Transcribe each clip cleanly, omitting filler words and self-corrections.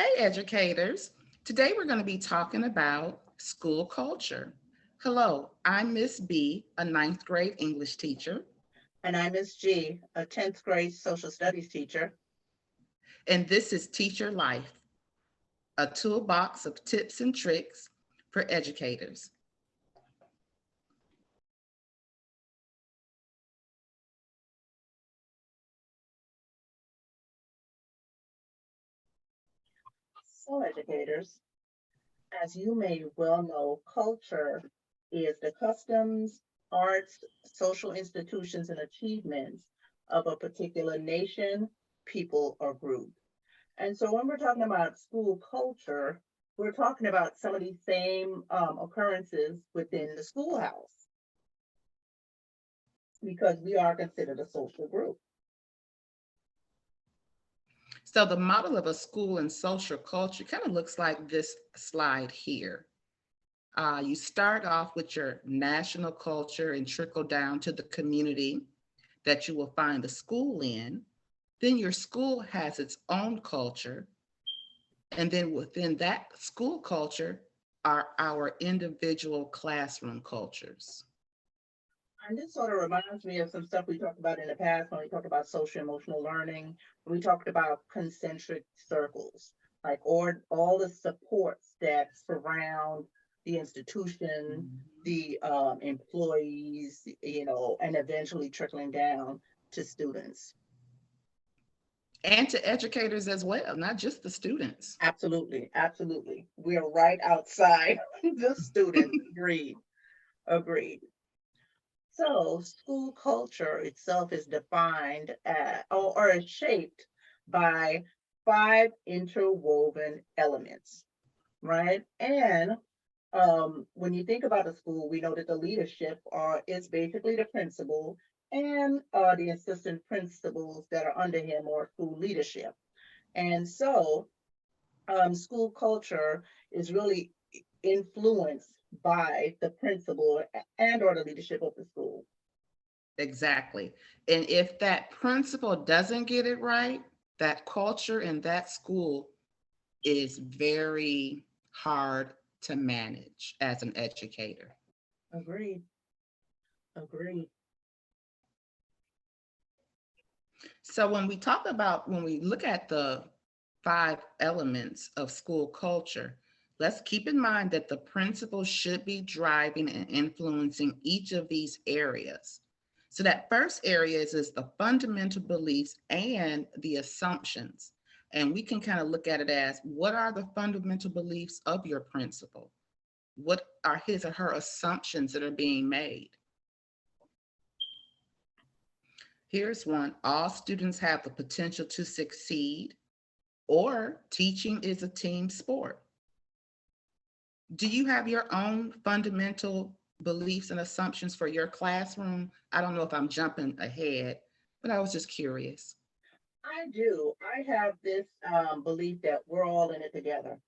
Hey, educators. Today we're going to be talking about school culture. Hello, I'm Miss B, a ninth grade English teacher, And I'm Miss G, a 10th grade social studies teacher. and this is Teacher Life, a toolbox of tips and tricks for educators. So, educators, as you may well know, culture is the customs, arts, social institutions, and achievements of a particular nation, people, or group. And so, when we're talking about school culture, we're talking about some of these same occurrences within the schoolhouse because we are considered a social group. So, the model of a school and social culture kind of looks like this slide here. You start off with your national culture and trickle down to the community that you will find the school in. Then your school has its own culture. And then within that school culture are our individual classroom cultures. And this sort of reminds me of some stuff we talked about in the past when we talked about social emotional learning. When we talked about concentric circles, like or all the supports that surround the institution, the employees, and eventually trickling down to students. And to educators as well, not just the students. Absolutely, absolutely. We're right outside the students. Agreed, agreed. So, school culture itself is defined or is shaped by five interwoven elements, right? And when you think about a school, we know that the leadership is basically the principal and the assistant principals that are under him or school leadership. And so, school culture is really influenced by the principal and or the leadership of the school. Exactly. And if that principal doesn't get it right, that culture in that school is very hard to manage as an educator. Agreed. Agreed. So when we look at the five elements of school culture, let's keep in mind that the principal should be driving and influencing each of these areas. So that first area is the fundamental beliefs and the assumptions. And we can kind of look at it as what are the fundamental beliefs of your principal? What are his or her assumptions that are being made? Here's one: all students have the potential to succeed, or teaching is a team sport. Do you have your own fundamental beliefs and assumptions for your classroom? I don't know if I'm jumping ahead, but I was just curious. I do. I have this belief that we're all in it together.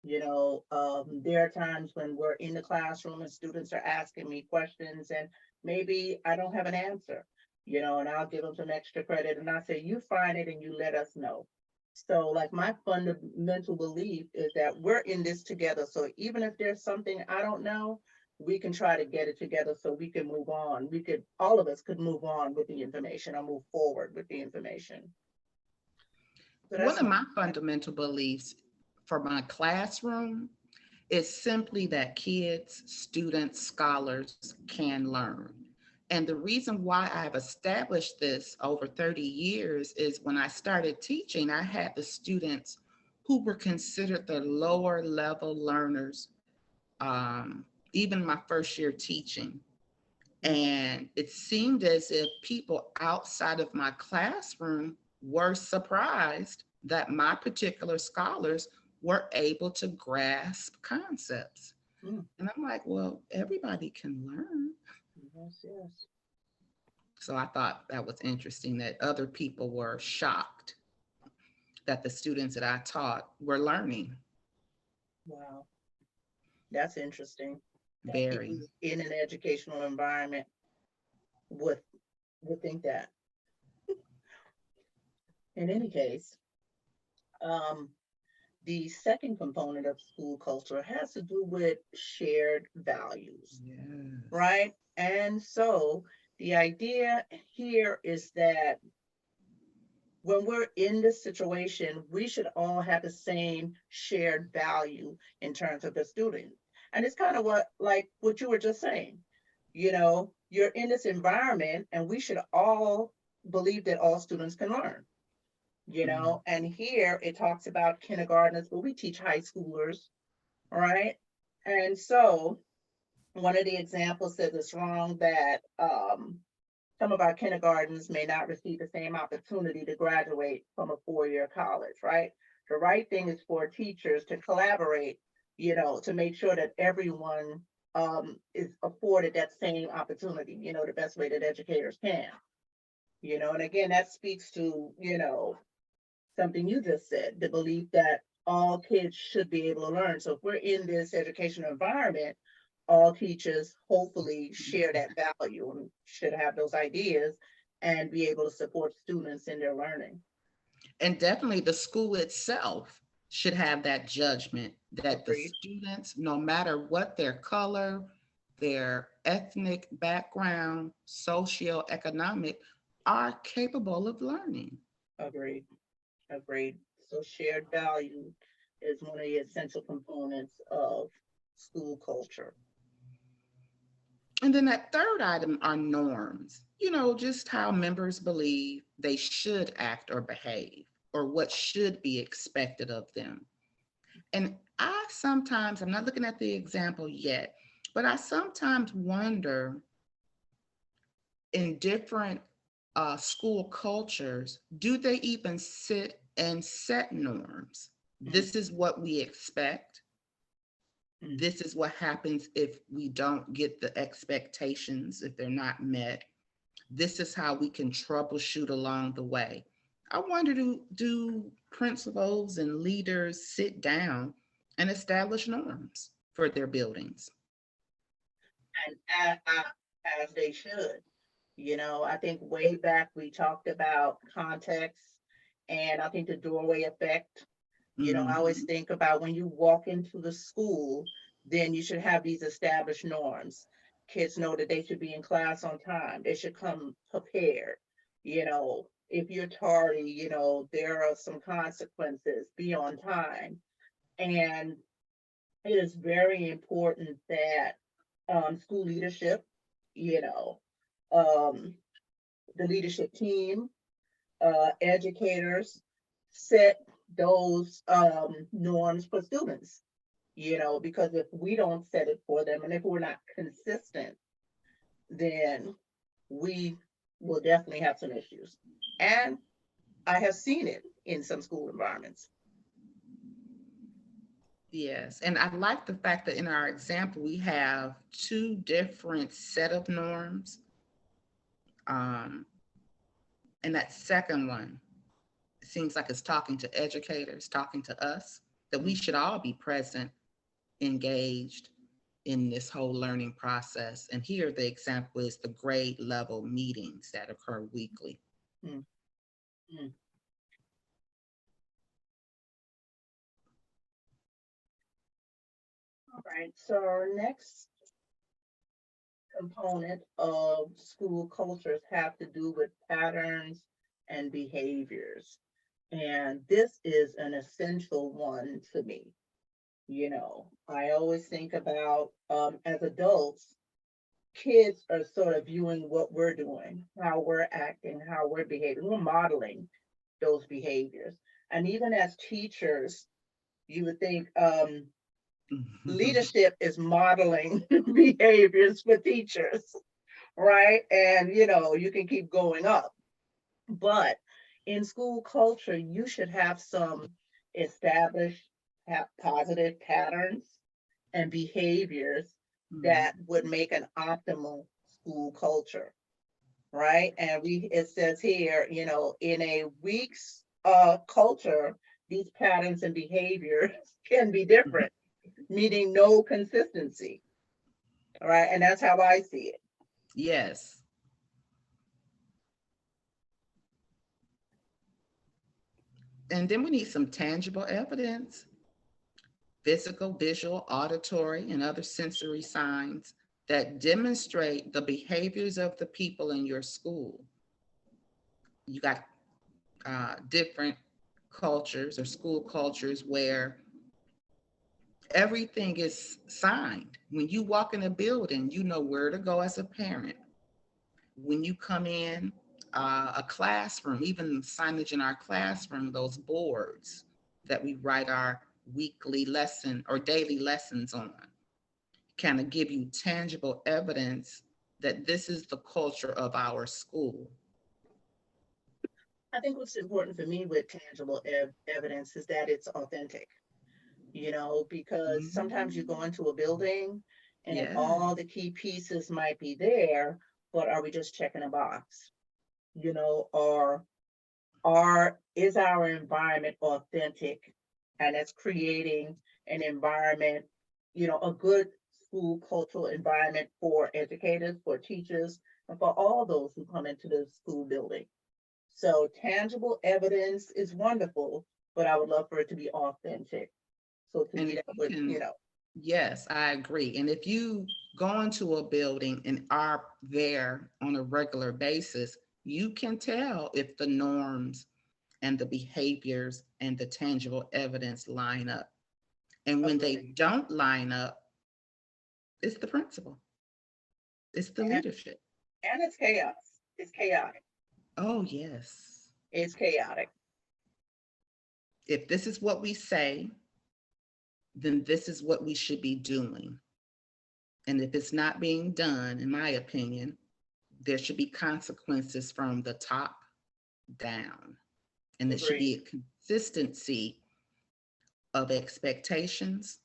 There are times when we're in the classroom and students are asking me questions, and maybe I don't have an answer, and I'll give them some extra credit and I say, you find it and you let us know. So, like, my fundamental belief is that we're in this together. So, even if there's something I don't know, we can try to get it together so we can move on. All of us could move on with the information or move forward with the information. So, One that's of my. my fundamental beliefs for my classroom is simply that kids, students, scholars can learn. And the reason why I've established this over 30 years is when I started teaching, I had the students who were considered the lower level learners, even my first year teaching. And it seemed as if people outside of my classroom were surprised that my particular scholars were able to grasp concepts. Mm, And I'm like, well, everybody can learn. yes, yes. So I thought that was interesting that other people were shocked that the students that I taught were learning. Wow. That's interesting. That Very. people in an educational environment would would think that. In any case, um, The second component of school culture has to do with shared values, Yes. right? And so the idea here is that when we're in this situation, we should all have the same shared value in terms of the student. And it's kind of what you were just saying. You're in this environment, and we should all believe that all students can learn. Mhm. And here it talks about kindergartners, but we teach high schoolers, right? And so one of the examples says it's wrong that some of our kindergartens may not receive the same opportunity to graduate from a four-year college, right? The right thing is for teachers to collaborate, to make sure that everyone is afforded that same opportunity, the best way that educators can. And again, that speaks to, something you just said, the belief that all kids should be able to learn. So if we're in this educational environment, all teachers hopefully share that value and should have those ideas and be able to support students in their learning. And definitely the school itself should have that judgment that the Agreed. students, no matter what their color, their ethnic background, socioeconomic, are capable of learning. Agreed. Agreed. So shared value is one of the essential components of school culture. And then that third item are norms, just how members believe they should act or behave, or what should be expected of them. And I'm not looking at the example yet, but I sometimes wonder in different school cultures, do they even sit and set norms? Mm, This is what we expect. mm. This is what happens if we don't get the expectations, if they're not met. This is how we can troubleshoot along the way. I wonder, do principals and leaders sit down and establish norms for their buildings? And as they should. I think way back we talked about context, and I think the doorway effect. I always Mhm. think about when you walk into the school, then you should have these established norms. Kids know that they should be in class on time. They should come prepared. If you're tardy, there are some consequences. Be on time. And it is very important that school leadership, you know, um, the leadership team, educators set those norms for students, because if we don't set it for them and if we're not consistent, then we will definitely have some issues. And I have seen it in some school environments. Yes, and I like the fact that in our example we have two different set of norms. Um, and that second one, it seems like it's talking to educators, talking to us, that we Mm, should all be present, engaged in this whole learning process. And here the example is the grade level meetings that occur weekly. mm, mm. All right, so our next component of school cultures have to do with patterns and behaviors. And this is an essential one to me. I always think about as adults, kids are sort of viewing what we're doing, how we're acting, how we're behaving. We're modeling those behaviors. And even as teachers, you would think leadership is modeling behaviors for teachers, right? And you can keep going up. But in school culture, you should have some established positive patterns and behaviors that would make an optimal school culture, right? And it says here, in a week's culture, these patterns and behaviors can be different, meaning no consistency, all right? And that's how I see it. Yes. And then we need some tangible evidence. physical, visual, auditory, and other sensory signs that demonstrate the behaviors of the people in your school. You got different cultures or school cultures where everything is signed. When you walk in a building, you know where to go as a parent. When you come in a classroom, even signage in our classroom, those boards that we write our weekly lesson or daily lessons on, kind of give you tangible evidence that this is the culture of our school. I think what's important for me with tangible evidence is that it's authentic, because sometimes you go Mhm. into a building and Yeah, all the key pieces might be there, but are we just checking a box? Or is our environment authentic, and it's creating an environment, a good school cultural environment for educators, for teachers, and for all those who come into the school building. So tangible evidence is wonderful, but I would love for it to be authentic. So to and me, if that you would, can, yes, I agree. And if you go into a building and are there on a regular basis, you can tell if the norms and the behaviors and the tangible evidence line up. And when they agree. don't line up, it's the principal, it's the And, leadership. and it's chaos. It's chaotic. Oh, yes. It's chaotic. If this is what we say, then this is what we should be doing. And if it's not being done, in my opinion, there should be consequences from the top down. And it should Agreed. be a consistency of expectations,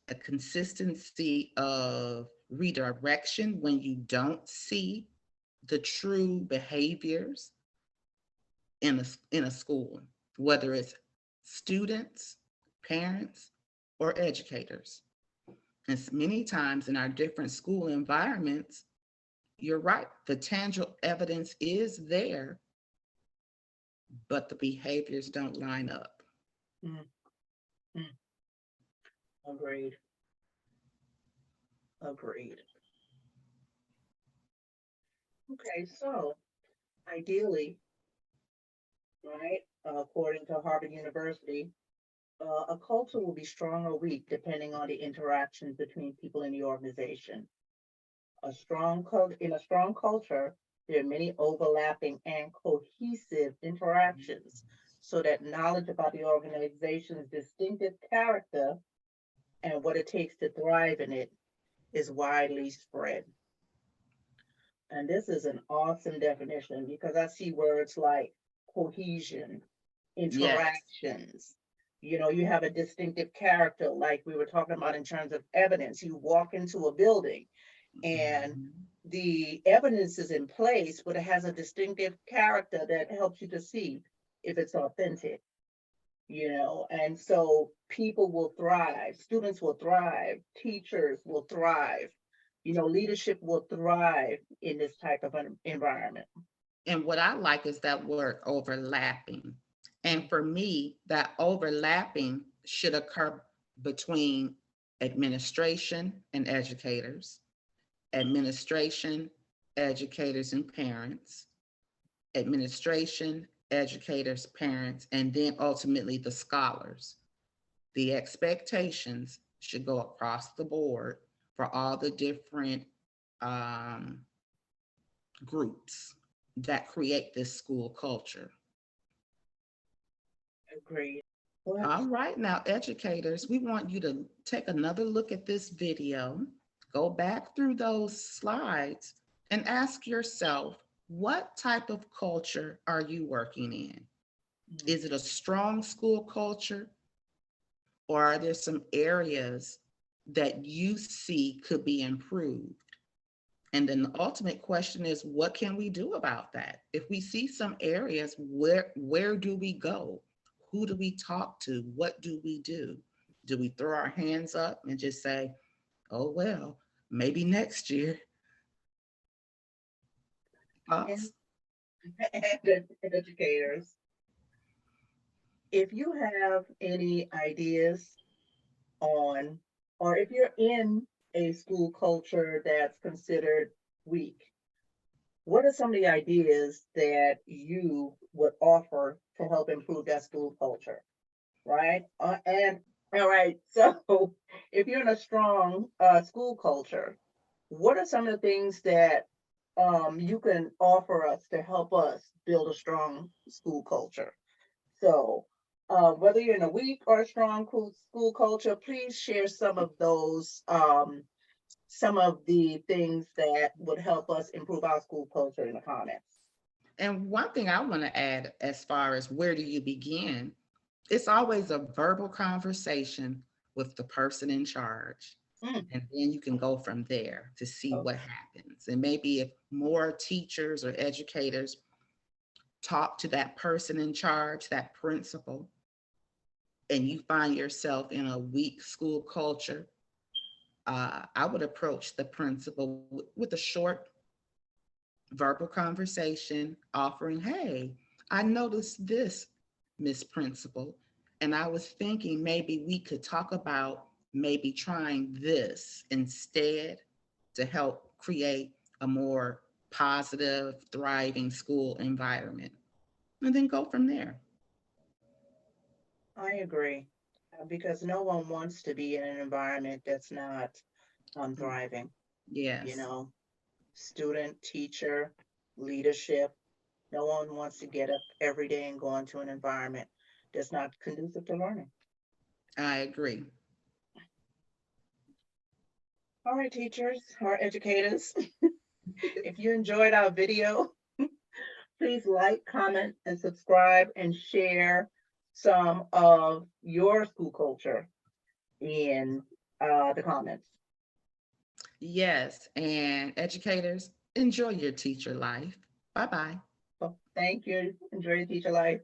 a consistency of redirection when you don't see the true behaviors in a school, whether it's students, parents, or educators. And many times in our different school environments, you're right, the tangible evidence is there, but the behaviors don't line up. Mm, mm, agreed. Agreed. Okay, so ideally, right, according to Harvard University, a culture will be strong or weak depending on the interactions between people in the organization. In a strong culture, there are many overlapping and cohesive interactions, so that knowledge about the organization's distinctive character and what it takes to thrive in it is widely spread. And this is an awesome definition because I see words like cohesion, Yes. interactions. You have a distinctive character, like we were talking about in terms of evidence. You walk into a building and Mhm. the evidence is in place, but it has a distinctive character that helps you to see if it's authentic, and so people will thrive, students will thrive, teachers will thrive, leadership will thrive in this type of an environment. And what I like is that word overlapping. And for me, that overlapping should occur between administration and educators, administration, educators, and parents, administration, educators, parents, and then ultimately the scholars. The expectations should go across the board for all the different um, groups that create this school culture. Agreed. Well, All right, now, educators, we want you to take another look at this video, go back through those slides, and ask yourself, what type of culture are you working in? mm, Is it a strong school culture, or are there some areas that you see could be improved? And then the ultimate question is, what can we do about that? If we see some areas, where do we go? Who do we talk to? What do we do? Do we throw our hands up and just say, oh well, maybe next year? and, Thoughts? and educators, if you have any ideas on, or if you're in a school culture that's considered weak, what are some of the ideas that you would offer to help improve that school culture? Right? And all right, so if you're in a strong school culture, what are some of the things that you can offer us to help us build a strong school culture? So, whether you're in a weak or a strong school culture, please share some of those, some of the things that would help us improve our school culture in the comments. And one thing I want to add as far as where do you begin, it's always a verbal conversation with the person in charge. Mm, And then you can go from there to see okay. what happens. And maybe if more teachers or educators talk to that person in charge, that principal, and you find yourself in a weak school culture, I would approach the principal with a short verbal conversation offering, hey, I noticed this, Miss Principal, and I was thinking maybe we could talk about maybe trying this instead to help create a more positive, thriving school environment, and then go from there. I agree, because no one wants to be in an environment that's not thriving. You Yes, know, student, teacher, leadership. No one wants to get up every day and go into an environment that's not conducive to learning. I agree. All right, teachers or educators, if you enjoyed our video, please like, comment, and subscribe and share some of your school culture in the comments. Yes, and educators, enjoy your teacher life. Bye bye. So thank you. Enjoy your teacher life.